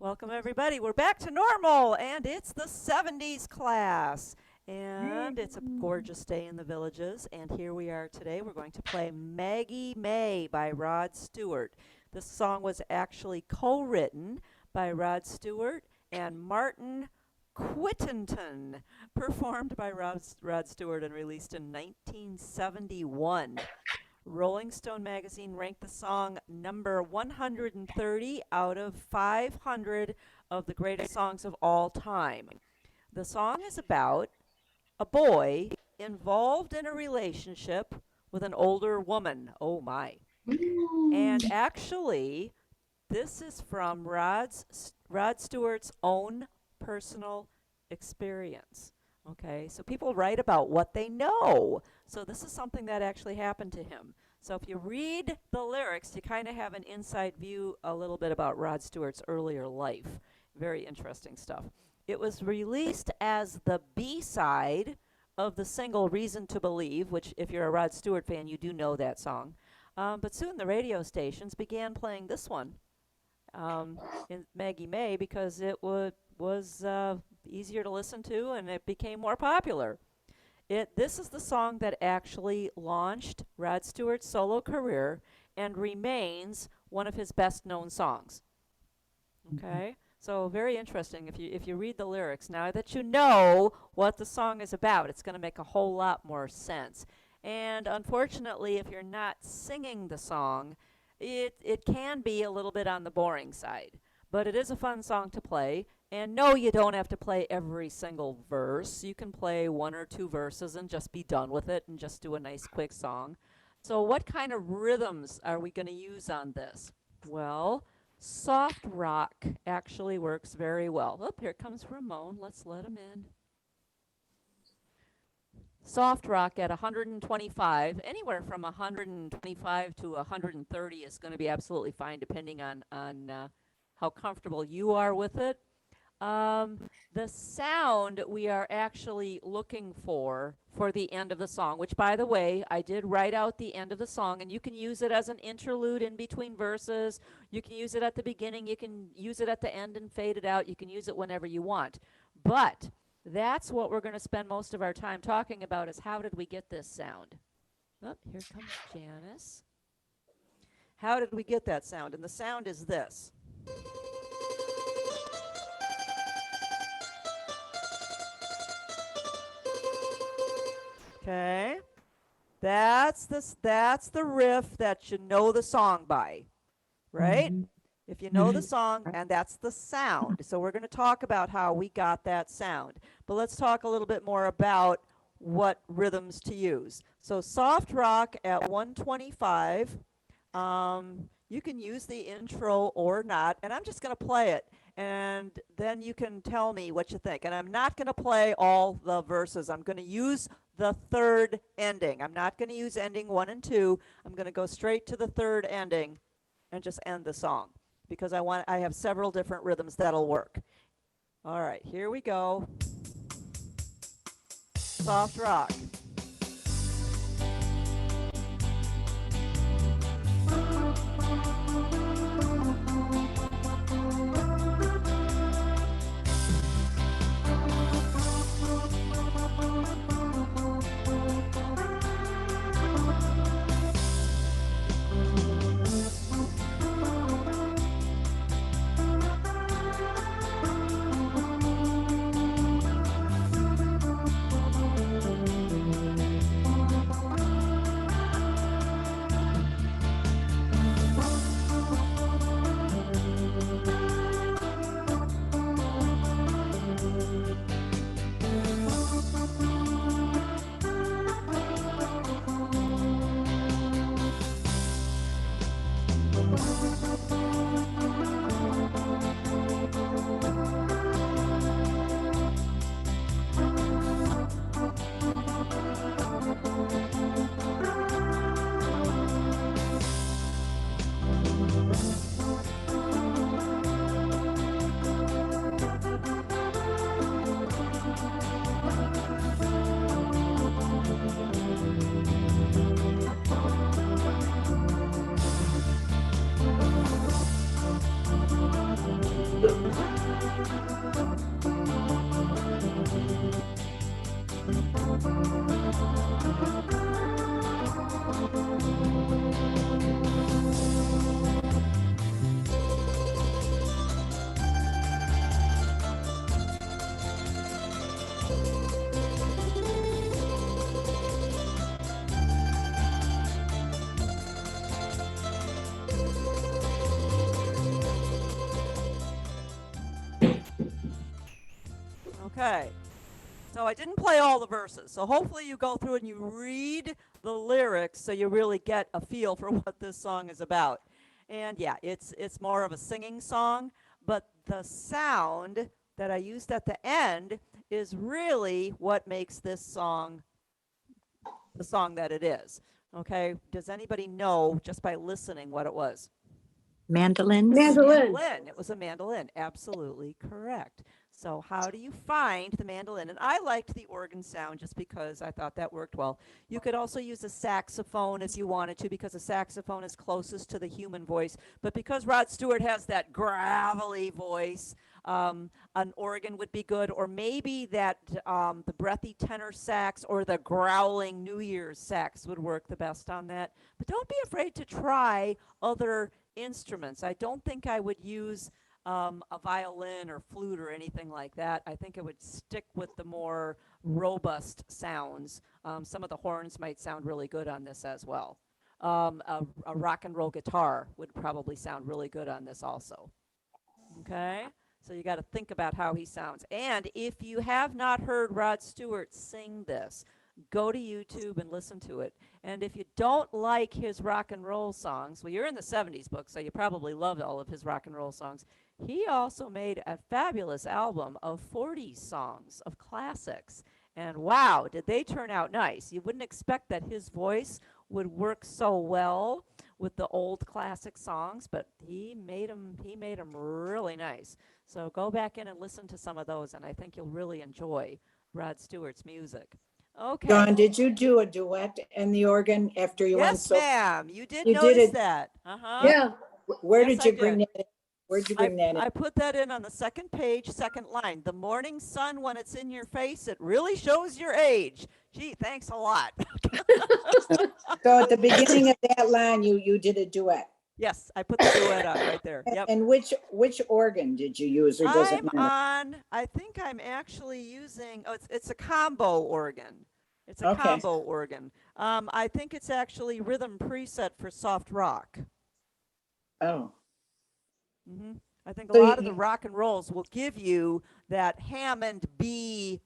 Welcome, everybody. We're back to normal, and it's the 70s class. And it's a gorgeous day in the villages. And here we are today. We're going to play Maggie May by Rod Stewart. This song was actually co-written by Rod Stewart and Martin Quittenton, performed by Rod Stewart and released in 1971. Rolling Stone magazine ranked the song number 130 out of 500 of the greatest songs of all time. The song is about a boy involved in a relationship with an older woman. Oh my. And actually, this is from Rod Stewart's own personal experience. Okay, so people write about what they know. So this is something that actually happened to him. So if you read the lyrics, you kind of have an inside view a little bit about Rod Stewart's earlier life. Very interesting stuff. It was released as the B-side of the single Reason to Believe, which if you're a Rod Stewart fan, you do know that song. But soon the radio stations began playing this one, in Maggie May, because it was easier to listen to and it became more popular. This is the song that actually launched Rod Stewart's solo career and remains one of his best known songs. Okay? So very interesting. If you read the lyrics, now that you know what the song is about, it's going to make a whole lot more sense. And unfortunately, if you're not singing the song, it can be a little bit on the boring side. But it is a fun song to play. And no, you don't have to play every single verse. You can play one or two verses and just be done with it and just do a nice quick song. So what kind of rhythms are we going to use on this? Well, soft rock actually works very well. Oh, here comes Ramon. Let's let him in. Soft rock at 125, anywhere from 125 to 130 is going to be absolutely fine, depending on how comfortable you are with it. The sound we are actually looking for the end of the song, which, by the way, I did write out the end of the song, and you can use it as an interlude in between verses. You can use it at the beginning. You can use it at the end and fade it out. You can use it whenever you want. But that's what we're going to spend most of our time talking about, is how did we get this sound? Oh, here comes Janice. How did we get that sound? And the sound is this. Okay, that's the riff that you know the song by, right? If you know the song, and that's the sound. So we're going to talk about how we got that sound. But let's talk a little bit more about what rhythms to use. So soft rock at 125, you can use the intro or not, and I'm just going to play it. And then you can tell me what you think. And I'm not going to play all the verses. I'm going to use the third ending. I'm not going to use ending 1 and 2. I'm going to go straight to the third ending and just end the song, because I have several different rhythms that'll work. All right, here we go. Soft rock. Okay. So I didn't play all the verses. So hopefully you go through and you read the lyrics so you really get a feel for what this song is about. And yeah, it's more of a singing song, but the sound that I used at the end is really what makes this song the song that it is. Okay? Does anybody know just by listening what it was? Mandolins. Mandolin. Mandolin. It was a mandolin. Absolutely correct. So how do you find the mandolin? And I liked the organ sound just because I thought that worked well. You could also use a saxophone if you wanted to, because a saxophone is closest to the human voice. But because Rod Stewart has that gravelly voice, an organ would be good, or maybe that the breathy tenor sax or the growling New Year's sax would work the best on that. But don't be afraid to try other instruments. I don't think I would use a violin or flute or anything like that. I think I would stick with the more robust sounds. Some of the horns might sound really good on this as well. A rock and roll guitar would probably sound really good on this also. Okay? So you got to think about how he sounds. And if you have not heard Rod Stewart sing this, go to YouTube and listen to it. And if you don't like his rock and roll songs, well, you're in the 70s book, so you probably loved all of his rock and roll songs. He also made a fabulous album of 40s songs, of classics. And wow, did they turn out nice. You wouldn't expect that his voice would work so well with the old classic songs, but he made them really nice. So go back in and listen to some of those, and I think you'll really enjoy Rod Stewart's music. Okay. Dawn, did you do a duet in the organ after you went Yes, so? ma'am. You did You did notice it. that. Uh-huh. Yeah. Where Yes, did you I bring did. that in? Where'd you bring that in? I put that in on the second page, second line. The morning sun, when it's in your face, it really shows your age. Gee, thanks a lot. So at the beginning of that line, you did a duet. Yes, I put the duet on right there. Yep. And which organ did you use, or does it matter? I think I'm actually using, oh, it's a combo organ. It's a Okay. combo organ. I think it's actually rhythm preset for soft rock. Oh, hmm I think a So lot of the you- rock and rolls will give you that Hammond B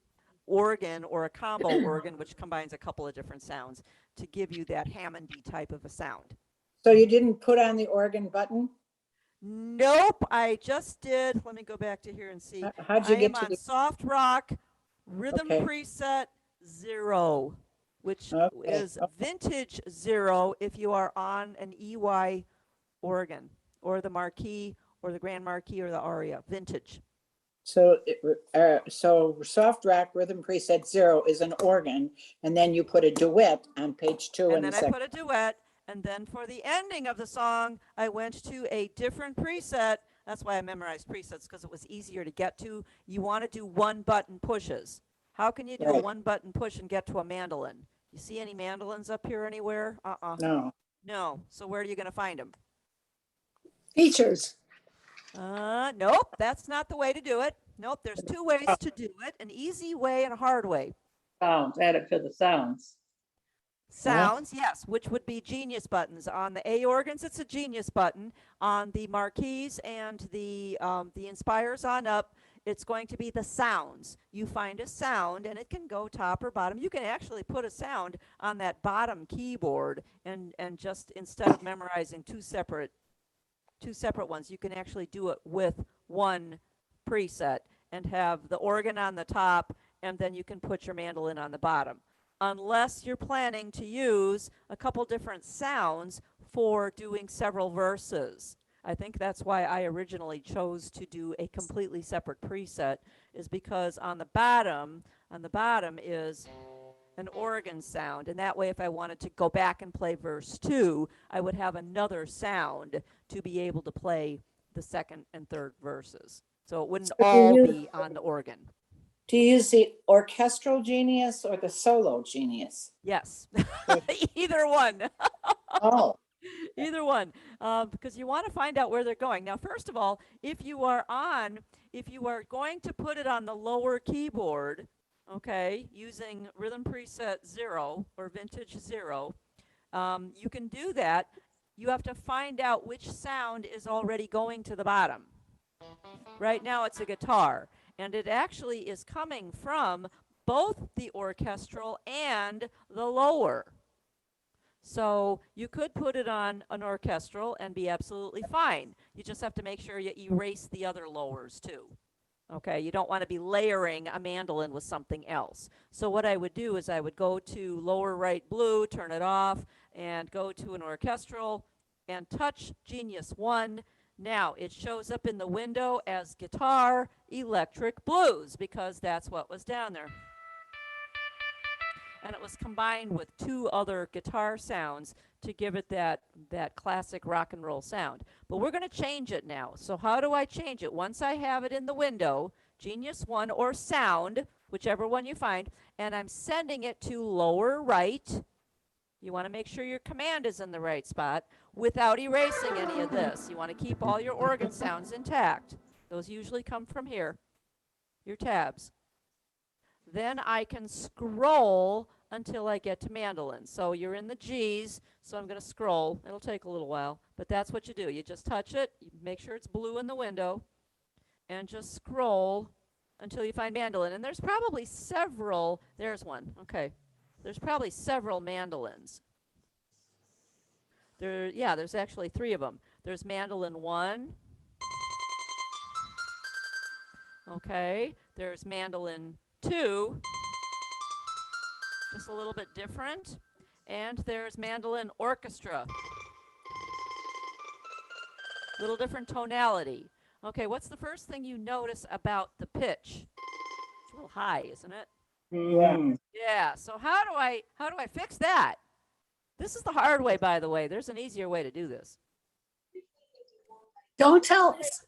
organ or a combo organ, which combines a couple of different sounds to give you that Hammondy type of a sound. so you didn't put on the organ button? Nope, I just did. Let me go back to here and see. How'd you I get am to on the? soft rock, rhythm Okay. preset 0, which Okay, is vintage 0 if you are on an EY organ or the Marquis or the Grand Marquis or the Aria, vintage. So so soft rock rhythm preset 0 is an organ, and then you put a duet on page 2 And in the then I second. put a duet, and then for the ending of the song, I went to a different preset. That's why I memorized presets, because it was easier to get to. You want to do one button pushes. How can you do a Right. one button push and get to a mandolin? You see any mandolins up here anywhere? No. No. So where are you going to find them? Features. Nope, that's not the way to do it. Nope, there's 2 ways to do it, an easy way and a hard way. Sounds, add it to the sounds. Sounds, yes, which would be genius buttons. On the A organs, it's a genius button. On the Marquis and the Inspires on up, it's going to be the sounds. You find a sound, and it can go top or bottom. You can actually put a sound on that bottom keyboard, and just instead of memorizing two separate ones, you can actually do it with one preset and have the organ on the top, and then you can put your mandolin on the bottom. Unless you're planning to use a couple different sounds for doing several verses. I think that's why I originally chose to do a completely separate preset, is because on the bottom is an organ sound, and that way if I wanted to go back and play verse 2, I would have another sound to be able to play the second and third verses. So it wouldn't all be on the organ. Do you use the orchestral genius or the solo genius? Yes, either one. Oh, Either one, because you want to find out where they're going. Now, first of all, if you are going to put it on the lower keyboard, okay, using rhythm preset 0 or vintage 0, you can do that. You have to find out which sound is already going to the bottom. Right now it's a guitar, and it actually is coming from both the orchestral and the lower. So you could put it on an orchestral and be absolutely fine. You just have to make sure you erase the other lowers too. Okay, you don't want to be layering a mandolin with something else. So what I would do is I would go to lower right blue, turn it off, and go to an orchestral and touch Genius 1. Now it shows up in the window as guitar electric blues because that's what was down there. And it was combined with 2 other guitar sounds to give it that classic rock and roll sound. But we're going to change it now. So how do I change it? Once I have it in the window, Genius 1 or Sound, whichever one you find, and I'm sending it to lower right. You want to make sure your command is in the right spot without erasing any of this. You want to keep all your organ sounds intact. Those usually come from here, your tabs. Then I can scroll until I get to mandolin. So you're in the G's, so I'm going to scroll. It'll take a little while, but that's what you do. You just touch it, you make sure it's blue in the window, and just scroll until you find mandolin. And there's probably several, there's one, okay. There's probably several mandolins. There's actually 3 of them. There's mandolin 1. Okay, there's mandolin 2, just a little bit different. And there's mandolin orchestra, little different tonality. Okay, what's the first thing you notice about the pitch? It's a little high, isn't it? Mm. Yeah, so how do I fix that? This is the hard way, by the way. There's an easier way to do this. Don't tell us.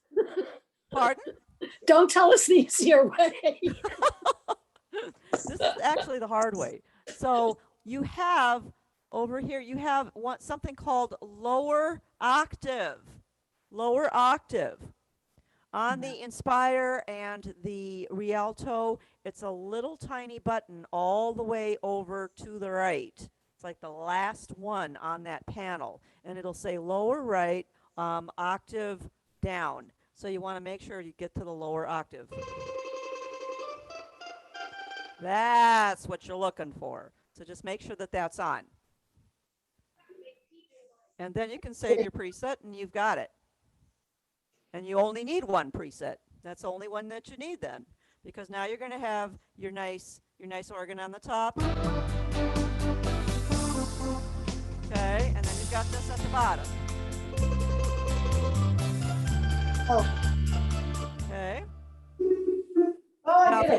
Pardon? Don't tell us the easier way. This is actually the hard way. So you have over here, you have something called lower octave. Lower octave. On the Inspire and the Rialto, it's a little tiny button all the way over to the right. It's like the last one on that panel. And it'll say lower right, octave down. So you want to make sure you get to the lower octave. That's what you're looking for. So just make sure that that's on. And then you can save your preset and you've got it. And you only need one preset. That's the only one that you need then. Because now you're going to have your nice organ on the top. Okay, and then you've got this at the bottom. Okay. Now, if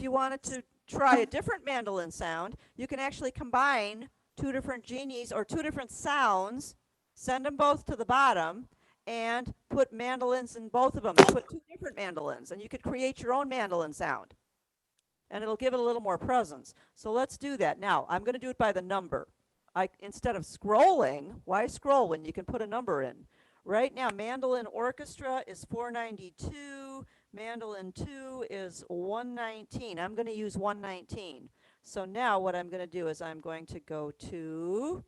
you wanted to try a different mandolin sound, you can actually combine 2 different genies or 2 different sounds, send them both to the bottom, and put mandolins in both of them. Put 2 different mandolins, and you could create your own mandolin sound. And it'll give it a little more presence. So let's do that. Now, I'm going to do it by the number. Instead of scrolling, why scroll when you can put a number in? Right now, mandolin orchestra is 492. Mandolin 2 is 119. I'm going to use 119. So now what I'm going to do is I'm going to go to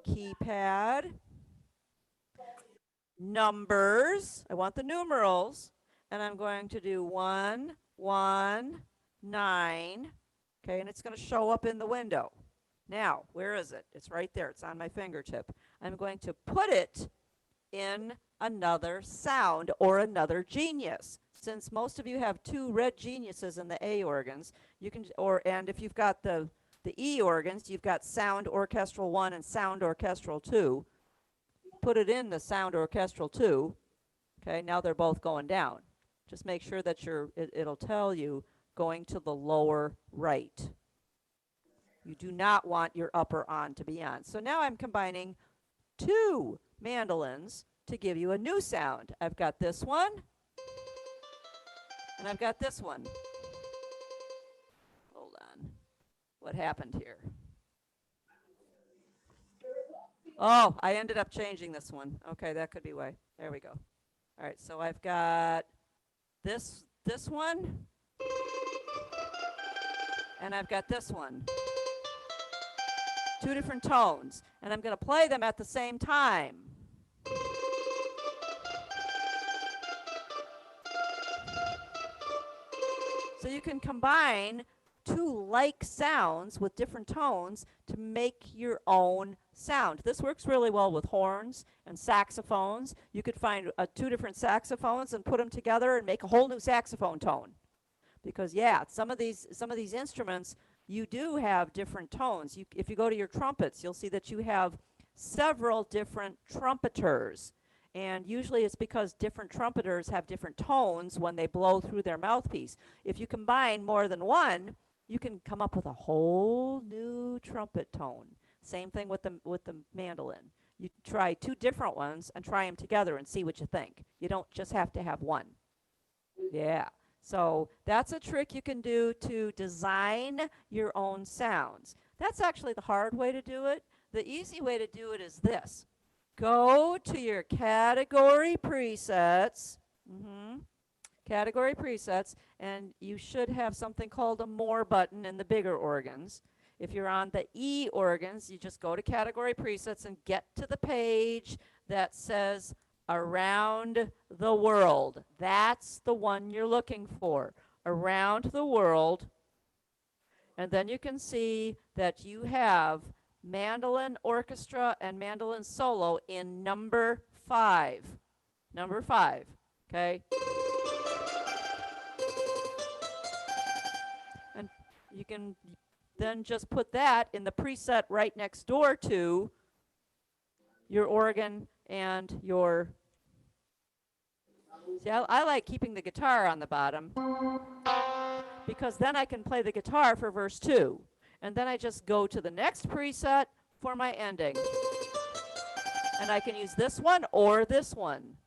keypad, numbers. I want the numerals. And I'm going to do 119. Okay, and it's going to show up in the window. Now, where is it? It's right there. It's on my fingertip. I'm going to put it in another sound or another genius. Since most of you have 2 red geniuses in the A organs, you can, and if you've got the E organs, you've got sound orchestral 1 and sound orchestral 2. Put it in the sound orchestral 2. Okay, now they're both going down. Just make sure that it'll tell you going to the lower right. You do not want your upper on to be on. So now I'm combining 2 mandolins to give you a new sound. I've got this one, and I've got this one. Hold on. What happened here? Oh, I ended up changing this one. Okay, that could be why. There we go. All right, so I've got this one, and I've got this one. 2 different tones, and I'm going to play them at the same time. So you can combine two like sounds with different tones to make your own sound. This works really well with horns and saxophones. You could find two different saxophones and put them together and make a whole new saxophone tone. Because yeah, some of these instruments, you do have different tones. If you go to your trumpets, you'll see that you have several different trumpeters. And usually it's because different trumpeters have different tones when they blow through their mouthpiece. If you combine more than one, you can come up with a whole new trumpet tone. Same thing with the mandolin. You try two different ones and try them together and see what you think. You don't just have to have one. Yeah. So that's a trick you can do to design your own sounds. That's actually the hard way to do it. The easy way to do it is this. Go to your category presets. Category presets, and you should have something called a more button in the bigger organs. If you're on the E organs, you just go to category presets and get to the page that says around the world. That's the one you're looking for, around the world. And then you can see that you have mandolin orchestra and mandolin solo in number 5. Number 5, okay? And you can then just put that in the preset right next door to your organ and your... See, I like keeping the guitar on the bottom because then I can play the guitar for verse 2. And then I just go to the next preset for my ending. And I can use this one or this one.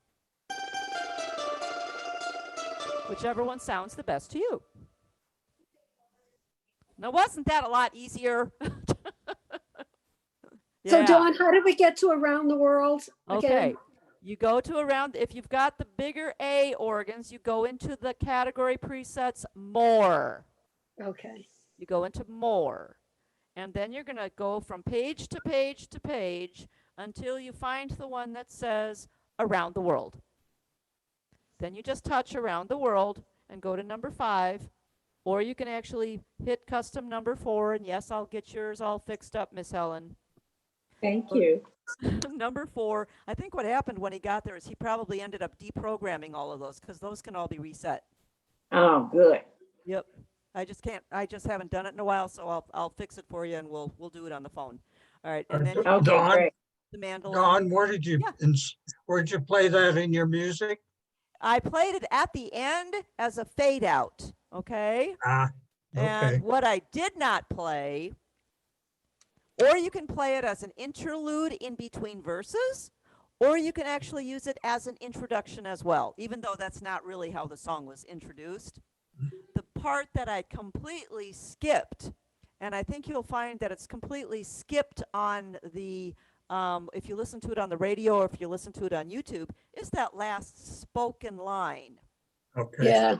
Whichever one sounds the best to you. Now, wasn't that a lot easier? So Dawn, how did we get to around the world again? Okay. You go to around, if you've got the bigger A organs, you go into the category presets more. Okay. You go into more. And then you're going to go from page to page to page until you find the one that says around the world. Then you just touch around the world and go to number 5. Or you can actually hit custom number 4. And yes, I'll get yours all fixed up, Miss Helen. Thank you. Number 4. I think what happened when he got there is he probably ended up deprogramming all of those because those can all be reset. Oh, good. Yep. I just haven't done it in a while, so I'll fix it for you and we'll do it on the phone. All right. And then you Okay, Dawn? great. the mandolin. Dawn, where did you play that in your music? I played it at the end as a fade out. Okay. Ah, okay. And what I did not play, or you can play it as an interlude in between verses, or you can actually use it as an introduction as well, even though that's not really how the song was introduced. The part that I completely skipped, and I think you'll find that it's completely skipped on the, if you listen to it on the radio or if you listen to it on YouTube, is that last spoken line. Okay. Yeah.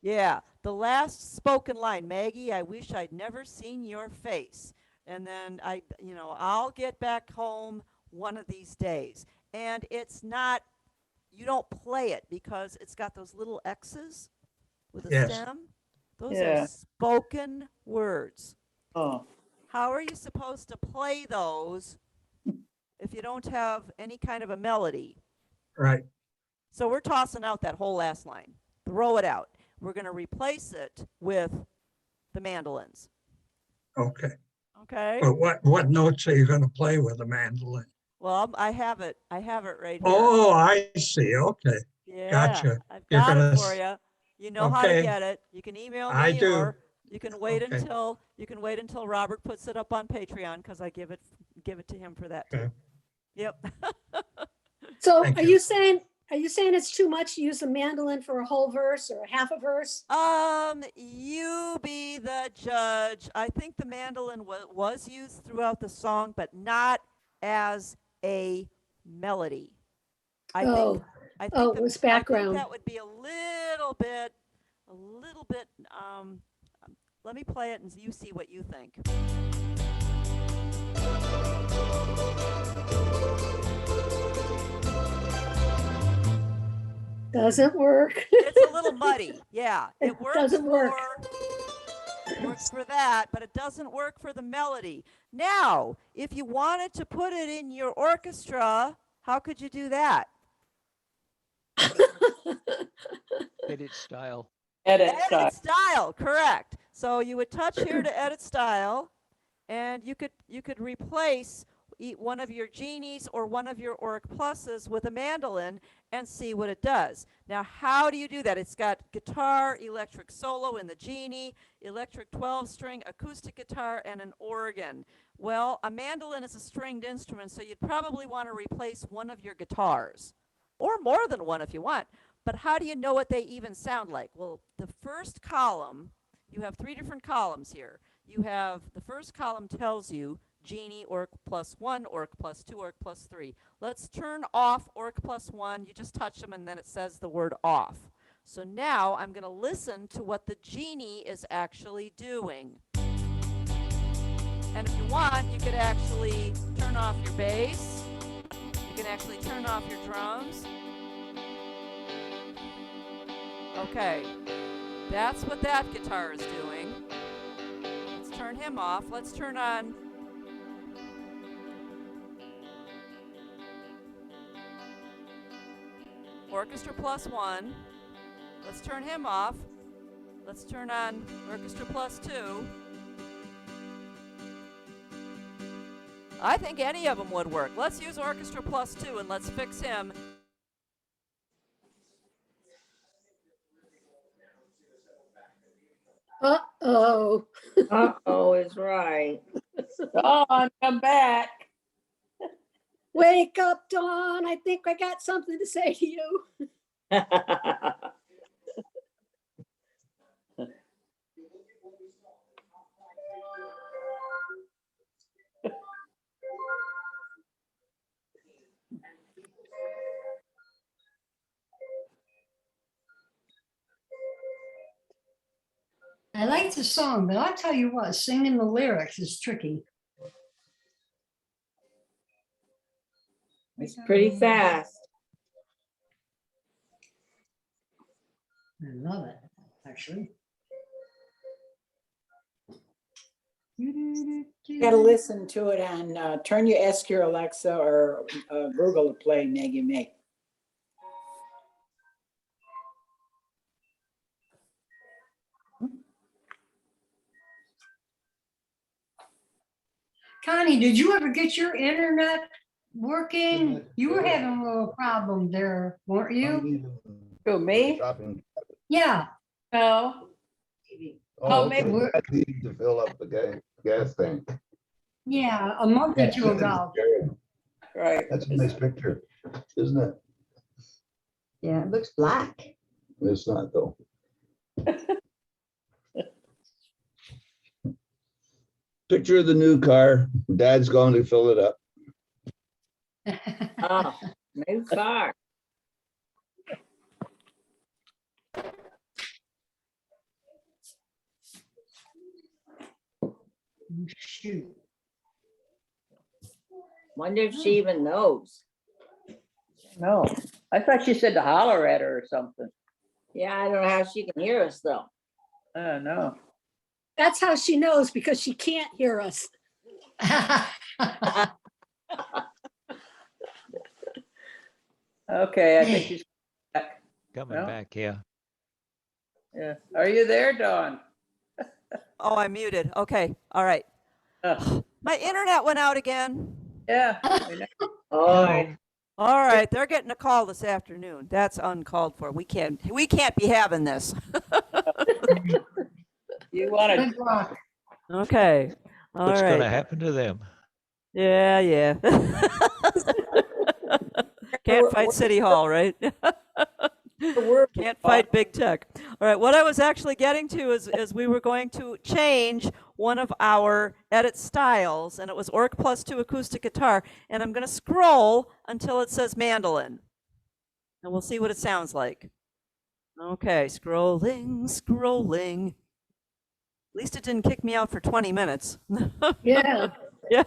Yeah, the last spoken line, Maggie, I wish I'd never seen your face. And then I'll get back home one of these days. And it's not, you don't play it because it's got those little X's with a Yes. stem. Those Yeah. are spoken words. Oh, How are you supposed to play those if you don't have any kind of a melody? Right. So we're tossing out that whole last line. Throw it out. We're going to replace it with the mandolins. Okay. Okay. But what notes are you going to play with the mandolin? Well, I have it right here. Oh, I see. Okay. Yeah, gotcha. I've You're got it gonna for you. You know how to okay. get it. You can email me, I do. or you can wait Okay. until Robert puts it up on Patreon because I give it to him for that too. Okay. Yep. So Thank are you. you saying it's too much to use the mandolin for a whole verse or a half a verse? You be the judge. I think the mandolin was used throughout the song, but not as a melody. I think it was I think background. that would be a little bit. Let me play it and you see what you think. Doesn't work. It's a little muddy. Yeah, it It works doesn't work. works for that, but it doesn't work for the melody. Now, if you wanted to put it in your orchestra, how could you do that? Edit style. Edit Edit style. style, correct. So you would touch here to edit style, and you could replace one of your genies or one of your Orc Pluses with a mandolin and see what it does. Now, how do you do that? It's got guitar, electric solo in the genie, electric 12-string, acoustic guitar, and an organ. Well, a mandolin is a stringed instrument, so you'd probably want to replace one of your guitars, or more than one if you want. But how do you know what they even sound like? Well, the first column, you have 3 different columns here. You have, the first column tells you genie, Orc +1, Orc +2, Orc +3. Let's turn off Orc +1. You just touch them and then it says the word off. So now I'm going to listen to what the genie is actually doing. And if you want, you could actually turn off your bass. You can actually turn off your drums. Okay, that's what that guitar is doing. Let's turn him off. Let's turn on Orchestra +1. Let's turn him off. Let's turn on Orchestra +2. I think any of them would work. Let's use Orchestra +2 and let's fix him. Uh-oh. Uh-oh is right. Dawn, come back. Wake up, Dawn. I think I got something to say to you. I like the song, but I'll tell you what, singing the lyrics is tricky. It's pretty fast. I love it, actually. You gotta listen to it on, ask your Alexa or Google to play Maggie May. Connie, did you ever get your internet working? You were having a little problem there, weren't you? Who, me? Yeah. No. Oh, maybe okay. I need to fill up the gas tank. Yeah, a month or two ago. Right. That's a nice picture, isn't it? Yeah, it looks black. It's not though. Picture of the new car. Dad's going to fill it up. Oh, new car. Shoot. Wonder if she even knows. No. I thought she said to holler at her or something. Yeah, I don't know how she can hear us though. I don't know. That's how she knows, because she can't hear us. Okay, I think she's back. Coming Well. back, yeah. Yeah. Are you there, Dawn? Oh, I'm muted. Okay, all right. My internet went out again. Yeah. we know. Oh, All right, they're getting a call this afternoon. That's uncalled for. We can't be having this. You want to, Good luck. Okay. All What's going to right. happen to them? Yeah, yeah. Can't fight City Hall, right? Can't fight big tech. All right, what I was actually getting to is we were going to change one of our edit styles, and it was Orc +2 acoustic guitar, and I'm going to scroll until it says mandolin, and we'll see what it sounds like. Okay, scrolling, scrolling. At least it didn't kick me out for 20 minutes. Yeah. Yeah.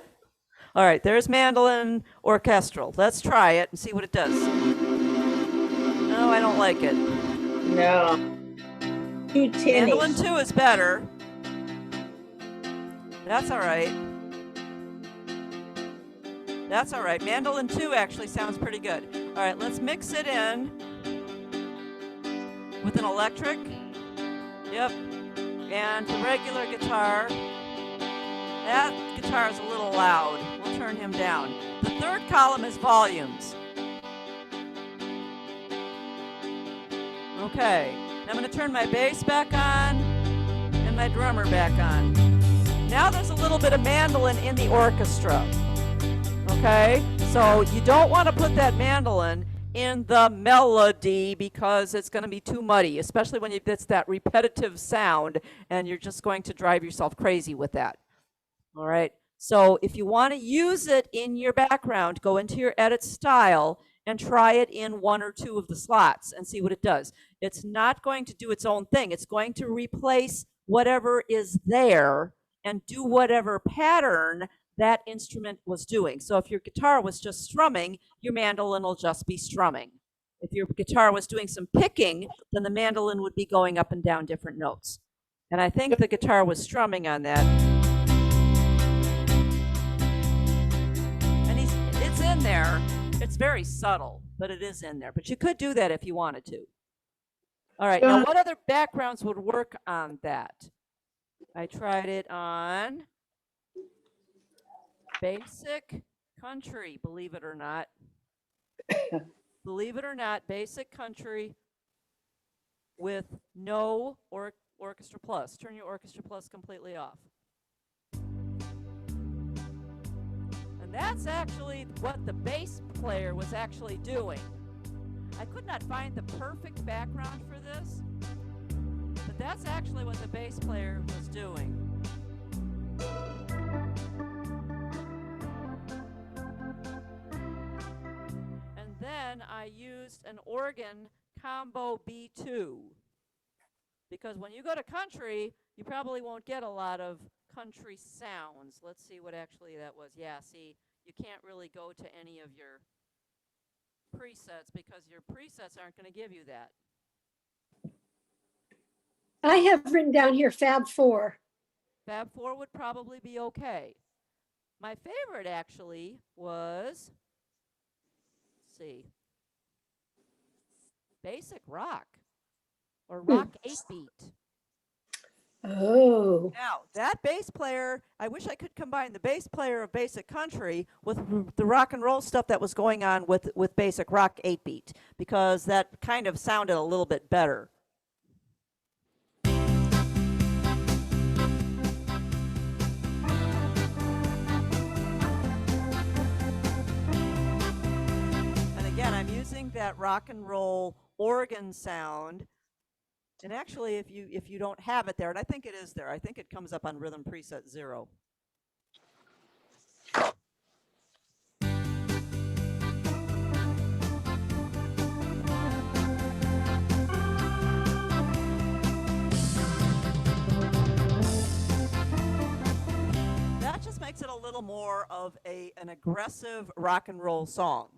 All right, there's mandolin orchestral. Let's try it and see what it does. No, I don't like it. No. Too tinny. Mandolin 2 is better. That's all right. That's all right. Mandolin 2 actually sounds pretty good. All right, let's mix it in with an electric. Yep. And the regular guitar. That guitar is a little loud. We'll turn him down. The third column is volumes. Okay. Now I'm going to turn my bass back on and my drummer back on. Now there's a little bit of mandolin in the orchestra. Okay? So you don't want to put that mandolin in the melody because it's going to be too muddy, especially when it's that repetitive sound and you're just going to drive yourself crazy with that. All right? So if you want to use it in your background, go into your edit style and try it in one or two of the slots and see what it does. It's not going to do its own thing. It's going to replace whatever is there and do whatever pattern that instrument was doing. So if your guitar was just strumming, your mandolin will just be strumming. If your guitar was doing some picking, then the mandolin would be going up and down different notes. And I think the guitar was strumming on that. And it's in there. It's very subtle, but it is in there. But you could do that if you wanted to. All right, now what other backgrounds would work on that? I tried it on basic country, believe it or not. Believe it or not, basic country with no orchestra plus. Turn your orchestra plus completely off. And that's actually what the bass player was actually doing. I could not find the perfect background for this, but that's actually what the bass player was doing. And then I used an organ combo B2, because when you go to country, you probably won't get a lot of country sounds. Let's see what actually that was. Yeah, see, you can't really go to any of your presets because your presets aren't going to give you that. I have written down here Fab 4. Fab 4 would probably be okay. My favorite actually was, let's see, basic rock or rock 8-beat. Oh. Now, that bass player, I wish I could combine the bass player of basic country with the rock and roll stuff that was going on with basic rock 8-beat, because that kind of sounded a little bit better. And again, I'm using that rock and roll organ sound. And actually, if you don't have it there, and I think it is there, I think it comes up on rhythm preset 0. That just makes it a little more of an aggressive rock and roll song,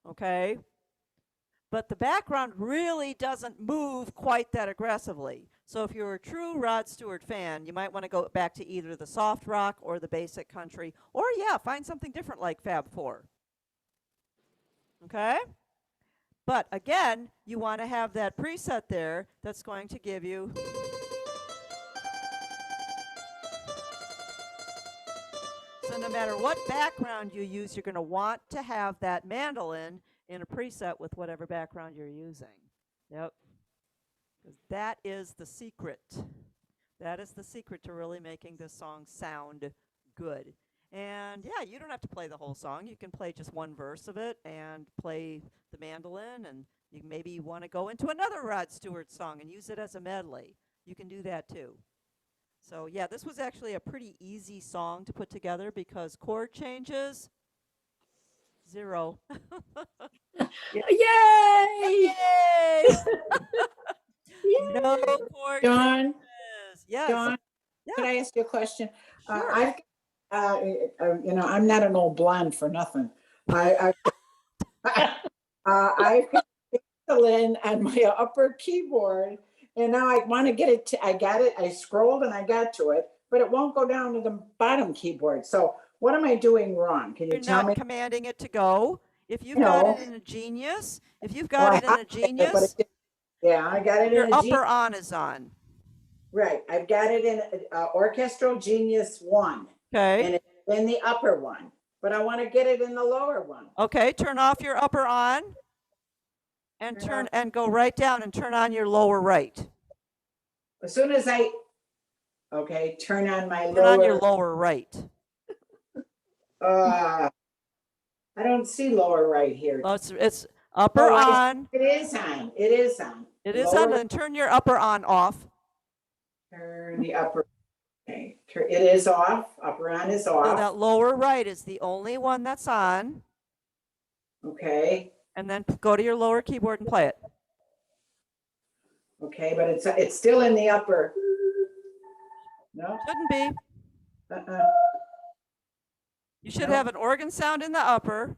okay? But the background really doesn't move quite that aggressively. So if you're a true Rod Stewart fan, you might want to go back to either the soft rock or the basic country, or yeah, find something different like Fab 4. Okay? But again, you want to have that preset there that's going to give you so no matter what background you use, you're going to want to have that mandolin in a preset with whatever background you're using. Yep. That is the secret. That is the secret to really making this song sound good. And yeah, you don't have to play the whole song. You can play just one verse of it and play the mandolin, and you maybe want to go into another Rod Stewart song and use it as a medley. You can do that too. So yeah, this was actually a pretty easy song to put together because chord changes, 0. Yay! Yay! No chord Dawn, changes. Yes. Dawn, Yeah. could I ask you a question? Sure. I'm not an old blonde for nothing. I've got mandolin on my upper keyboard, and now I want to get it. I got it. I scrolled and I got to it, but it won't go down to the bottom keyboard. So what am I doing wrong? Can you You're tell not me? commanding it to go. If you've No. got it in a Genius, if you've Well, got it in I a have it, but Genius, it didn't- yeah, I got it your in a upper on is on. right. I've got it in Orchestral Genius 1, Okay. and it's in the upper one, but I want to get it in the lower one. Okay, turn off your upper on and turn and go right down and turn on your lower right. As soon as okay, turn on my Turn on your lower. lower right. I don't see lower right here. Well, it's upper Oh, on. It is on. It is on. It is on. Lower- Then turn your upper on off. Turn the upper. Okay, it is off. Upper on is So off. that lower right is the only one that's on. Okay. And then go to your lower keyboard and play it. Okay, but it's still in the upper. No. Shouldn't be. Uh-uh. You should No. have an organ sound in the upper.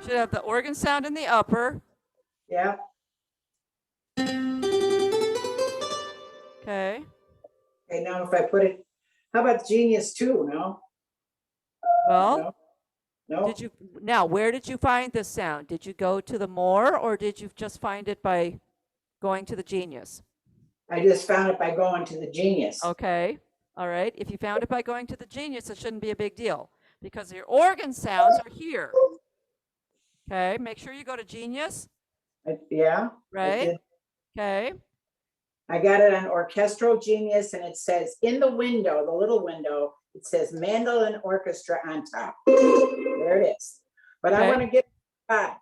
Should have the organ sound in the upper. Yeah. Okay. Okay. Now, if I put it, how about Genius 2? No. Well, No. did you now? Where did you find this sound? Did you go to the more, or did you just find it by going to the Genius? I just found it by going to the Genius. Okay. All right. If you found it by going to the Genius, it shouldn't be a big deal because your organ sounds are here. Okay. Make sure you go to Genius. Yeah. I Right. did. Okay. I got it on Orchestral Genius, and it says in the window, the little window, it says Mandolin Orchestra on top. There it is. But I Okay. want to get back.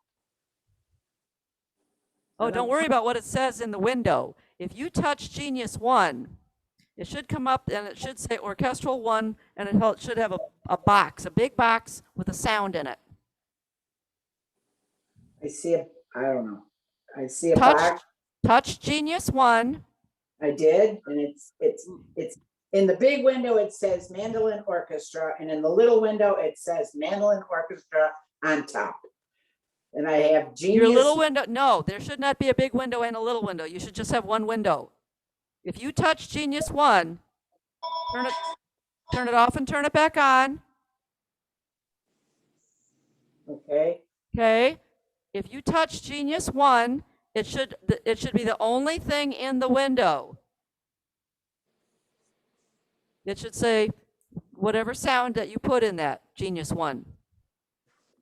Oh, don't worry about what it says in the window. If you touch Genius 1, it should come up and it should say Orchestral 1, and it should have a box, a big box with a sound in it. I see I don't know. I see a Touch, box. touch Genius 1. I did, and it's in the big window, it says Mandolin Orchestra, and in the little window, it says Mandolin Orchestra on top. And I have Genius. Your little window, no, there should not be a big window and a little window. You should just have one window. If you touch Genius 1, turn it off and turn it back on. Okay. Okay. If you touch Genius 1, it should be the only thing in the window. It should say whatever sound that you put in that Genius 1.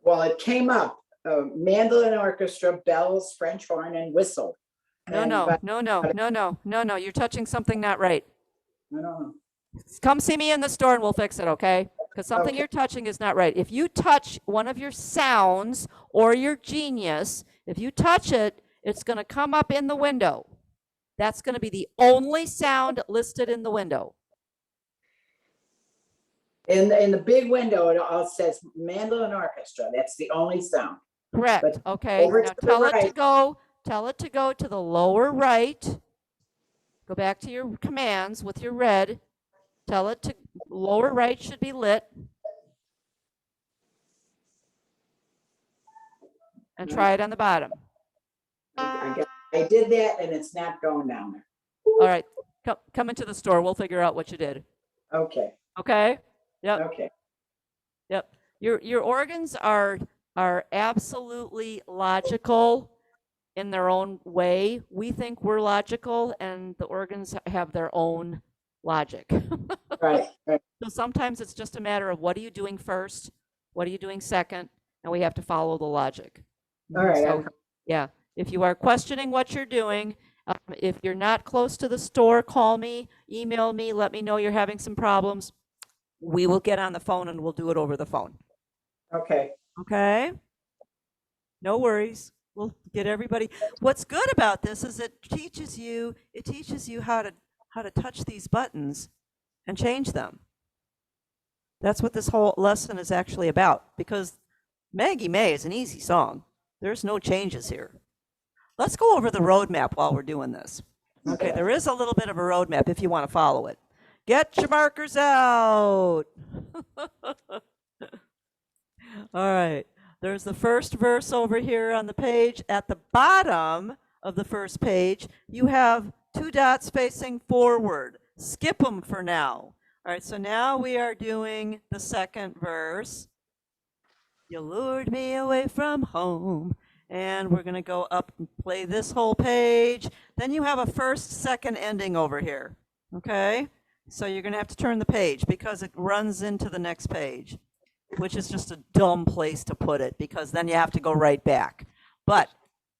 Well, it came up, Mandolin Orchestra, bells, French horn, and whistle. No, And- no, but no, no, no, no, no, no. You're touching something not right. I don't know. Come see me in the store and we'll fix it, okay? Because something Okay. you're touching is not right. If you touch one of your sounds or your Genius, if you touch it, it's going to come up in the window. That's going to be the only sound listed in the window. In the big window, it all says Mandolin Orchestra. That's the only sound. Correct. But Okay. over Now to the tell it to right. go. Tell it to go to the lower right. Go back to your commands with your red. Tell it to lower right should be lit. And try it on the bottom. I did that, and it's not going down there. All right. Come into the store. We'll figure out what you did. Okay. Okay? Yep. Okay. Yep. Your organs are absolutely logical in their own way. We think we're logical, and the organs have their own logic. Right. Right. So sometimes it's just a matter of what are you doing first, what are you doing second, and we have to follow the logic. All right. So, yeah, if you are questioning what you're doing, if you're not close to the store, call me, email me, let me know you're having some problems. We will get on the phone and we'll do it over the phone. Okay. Okay? No worries. We'll get everybody. What's good about this is it teaches you how to touch these buttons and change them. That's what this whole lesson is actually about, because Maggie May is an easy song. There's no changes here. Let's go over the roadmap while we're doing this. Okay, there is a little bit of a roadmap if you want to follow it. Get your markers out. All right. There's the first verse over here on the page. At the bottom of the first page, you have 2 dots facing forward. Skip them for now. All right, so now we are doing the second verse. You lured me away from home. And we're going to go up and play this whole page. Then you have a first, second ending over here. Okay? So you're going to have to turn the page because it runs into the next page, which is just a dumb place to put it because then you have to go right back. But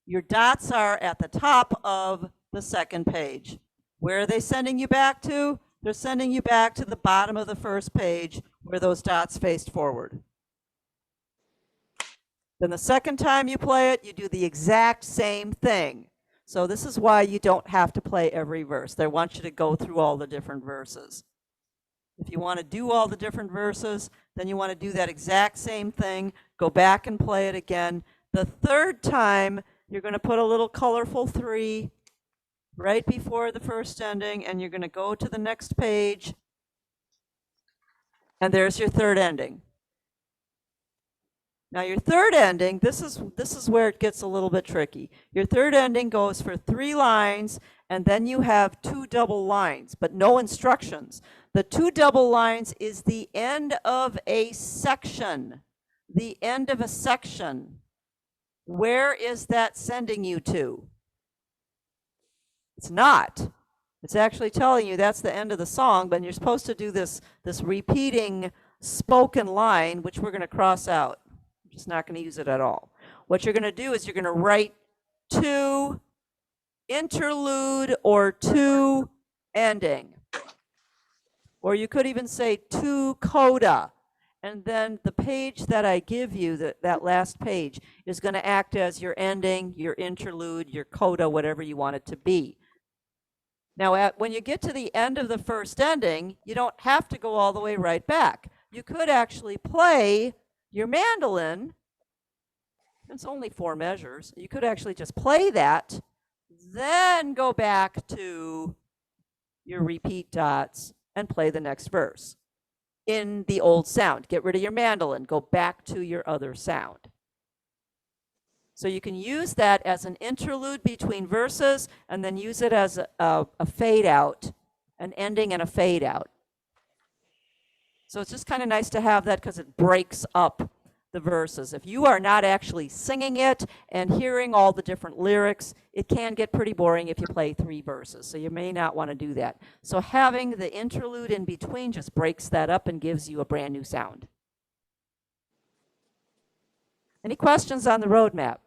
your dots are at the top of the second page. Where are they sending you back to? They're sending you back to the bottom of the first page where those dots faced forward. Then the second time you play it, you do the exact same thing. So this is why you don't have to play every verse. They want you to go through all the different verses. If you want to do all the different verses, then you want to do that exact same thing. Go back and play it again. The third time, you're going to put a little colorful 3 right before the first ending, and you're going to go to the next page, and there's your third ending. Now your third ending, this is where it gets a little bit tricky. Your third ending goes for 3 lines, and then you have 2 double lines, but no instructions. The 2 double lines is the end of a section. The end of a section. Where is that sending you to? It's not. It's actually telling you that's the end of the song, but you're supposed to do this repeating spoken line, which we're going to cross out. I'm just not going to use it at all. What you're going to do is you're going to write 2 interlude or 2 ending. Or you could even say 2 coda. And then the page that I give you, that last page, is going to act as your ending, your interlude, your coda, whatever you want it to be. Now, when you get to the end of the first ending, you don't have to go all the way right back. You could actually play your mandolin. It's only 4 measures. You could actually just play that, then go back to your repeat dots and play the next verse in the old sound. Get rid of your mandolin, go back to your other sound. So you can use that as an interlude between verses and then use it as a fade out, an ending and a fade out. So it's just kind of nice to have that because it breaks up the verses. If you are not actually singing it and hearing all the different lyrics, it can get pretty boring if you play 3 verses. So you may not want to do that. So having the interlude in between just breaks that up and gives you a brand new sound. Any questions on the roadmap?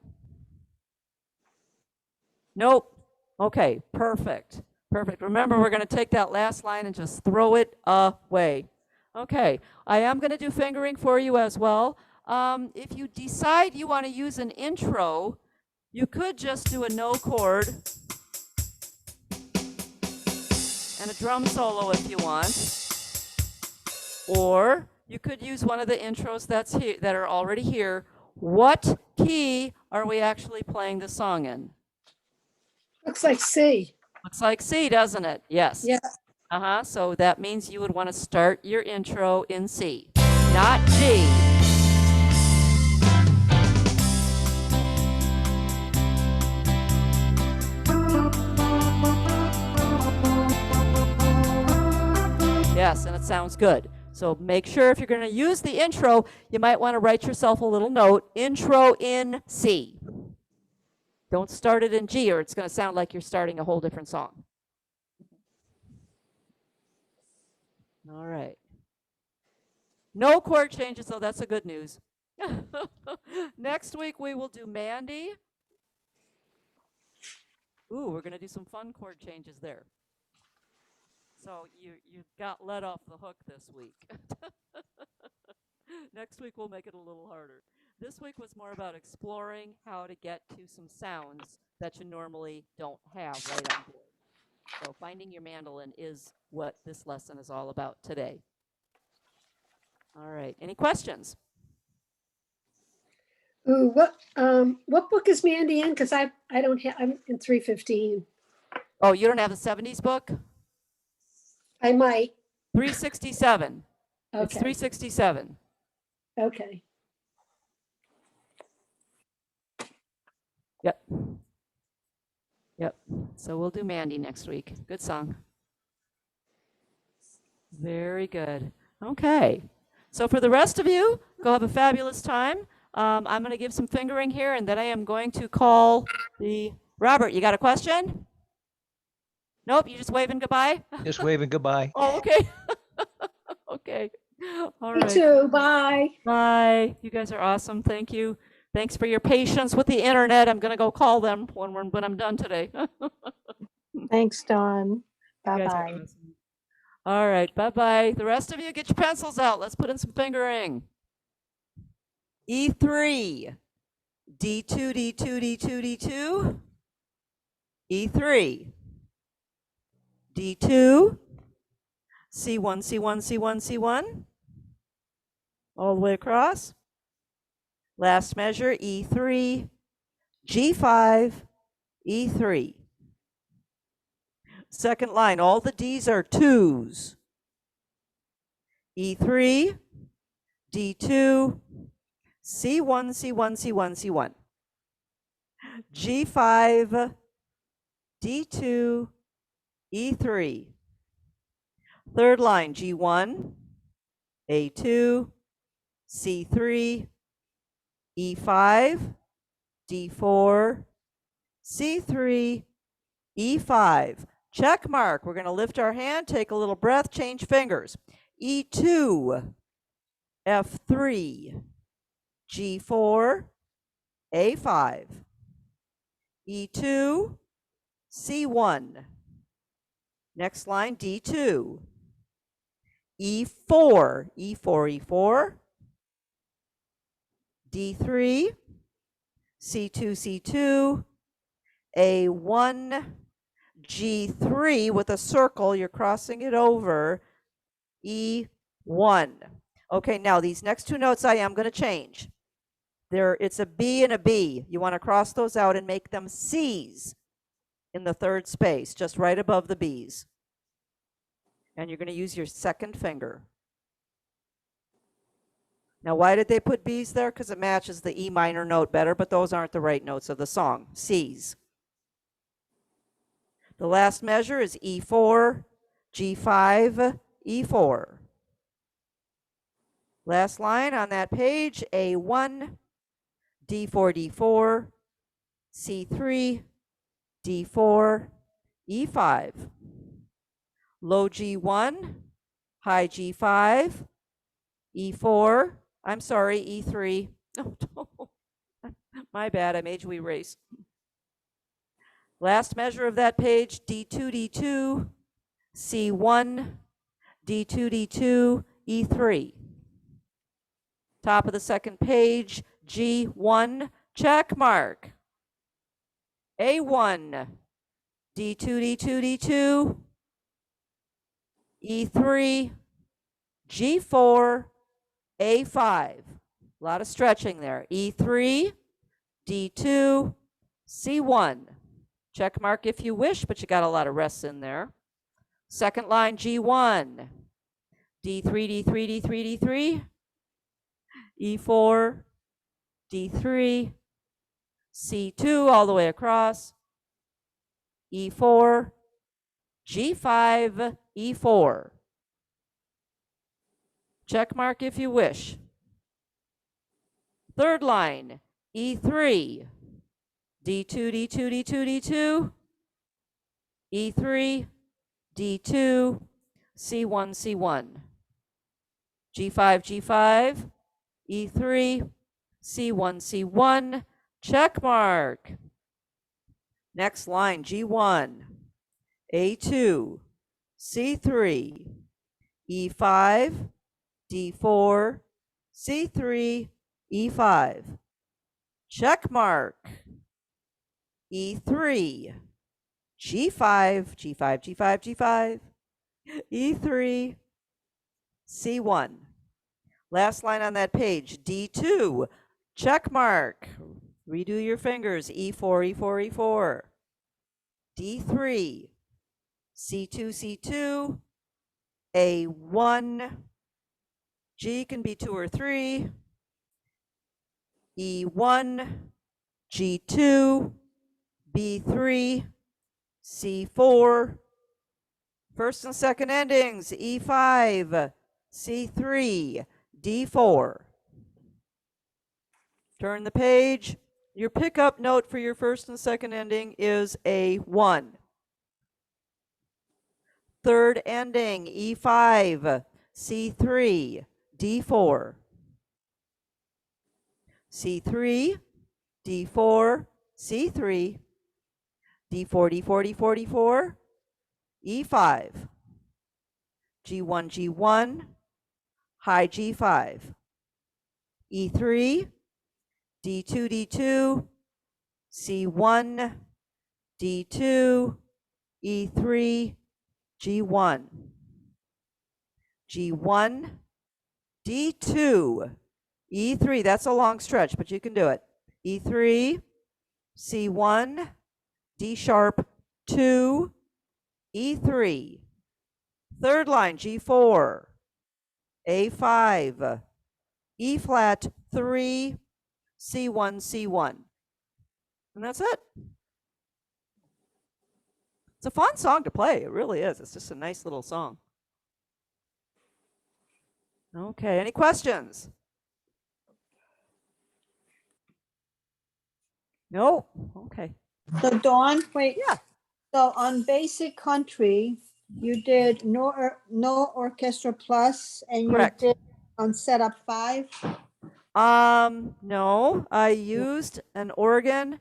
Nope. Okay, perfect. Perfect. Remember, we're going to take that last line and just throw it away. Okay, I am going to do fingering for you as well. If you decide you want to use an intro, you could just do a no chord and a drum solo if you want. Or you could use one of the intros that's here, that are already here. What key are we actually playing the song in? Looks like C. Looks like C, doesn't it? Yes. Yeah. So that means you would want to start your intro in C, not G. Yes, and it sounds good. So make sure if you're going to use the intro, you might want to write yourself a little note, intro in C. Don't start it in G or it's going to sound like you're starting a whole different song. All right. No chord changes, though. That's a good news. Next week, we will do Mandy. Ooh, we're going to do some fun chord changes there. So you got let off the hook this week. Next week, we'll make it a little harder. This week was more about exploring how to get to some sounds that you normally don't have right on board. So finding your mandolin is what this lesson is all about today. All right, any questions? Ooh, what book is Mandy in? Because I don't have, I'm in 315. Oh, you don't have the 70s book? I might. 367. It's Okay. 367. Okay. Yep. Yep. So we'll do Mandy next week. Good song. Very good. Okay. So for the rest of you, go have a fabulous time. I'm going to give some fingering here, and then I am going to call the Robert. You got a question? Nope. You just waving goodbye. Just waving goodbye. Oh, okay. Okay. All Me right. too, bye. Bye. You guys are awesome. Thank you. Thanks for your patience with the internet. I'm going to go call them when I'm done today. Thanks, Dawn. You guys are Bye-bye. awesome. All right. Bye-bye. The rest of you, get your pencils out. Let's put in some fingering. E3, D2, D2, D2, D2, E3, D2, C1, C1, C1, C1, all the way across. Last measure, E3, G5, E3. Second line, all the D's are twos. E3, D2, C1, C1, C1, C1. G5, D2, E3. Third line, G1, A2, C3, E5, D4, C3, E5. Check mark. We're going to lift our hand, take a little breath, change fingers. E2, F3, G4, A5. E2, C1. Next line, D2. E4, E4, E4. D3, C2, C2, A1, G3 with a circle, you're crossing it over, E1. Okay, now these next two notes I am going to change. It's a B and a B. You want to cross those out and make them C's in the third space, just right above the B's. And you're going to use your second finger. Now, why did they put B's there? Because it matches the E minor note better, but those aren't the right notes of the song. C's. The last measure is E4, G5, E4. Last line on that page, A1, D4, D4, C3, D4, E5. Low G1, high G5, E4, I'm sorry, E3. Oh, my bad, I made you erase. Last measure of that page, D2, D2, C1, D2, D2, E3. Top of the second page, G1, check mark. A1, D2, D2, D2, E3, G4, A5. A lot of stretching there. E3, D2, C1. Check mark if you wish, but you got a lot of rests in there. Second line, G1, D3, D3, D3, D3, E4, D3, C2 all the way across, E4, G5, E4. Check mark if you wish. Third line, E3, D2, D2, D2, D2, E3, D2, C1, C1. G5, G5, E3, C1, C1, check mark. Next line, G1, A2, C3, E5, D4, C3, E5. Check mark. E3, G5, G5, G5, G5, E3, C1. Last line on that page, D2, check mark. Redo your fingers, E4, E4, E4. D3, C2, C2, A1, G can be 2 or 3, E1, G2, B3, C4. First and second endings, E5, C3, D4. Turn the page. Your pickup note for your first and second ending is a 1. Third ending, E5, C3, D4. C3, D4, C3, D4, D4, D4, D4, E5, G1, G1, high G5, E3, D2, D2, C1, D2, E3, G1, G1, D2, E3. That's a long stretch, but you can do it. E3, C1, D sharp 2, E3. Third line, G4, A5, E flat 3, C1, C1. And that's it. It's a fun song to play. It really is. It's just a nice little song. Okay, any questions? No? Okay. So Dawn, wait. Yeah. So on basic country, you did no orchestra plus, and you Correct. did on setup 5. No, I used an organ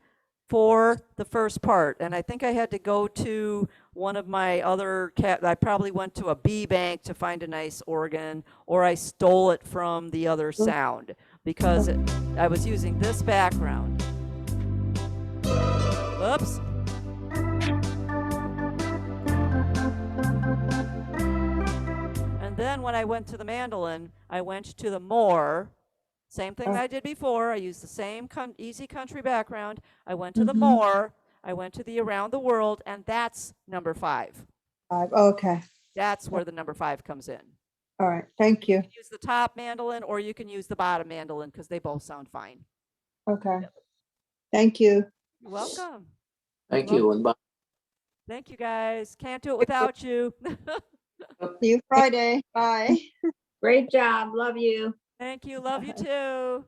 for the first part, and I think I had to go to one of my other I probably went to a B bank to find a nice organ, or I stole it from the other sound because I was using this background. Oops. And then when I went to the mandolin, I went to the more. Same thing that I did before. I used the same easy country background. I went to the more. I went to the around the world, and that's number 5. 5. Okay. That's where the number 5 comes in. All right. Thank You you. can use the top mandolin, or you can use the bottom mandolin because they both sound fine. Okay. Thank you. You're welcome. Thank you. And bye. Thank you, guys. Can't do it without you. See you Friday. Bye. Great job. Love you. Thank you. Love you too.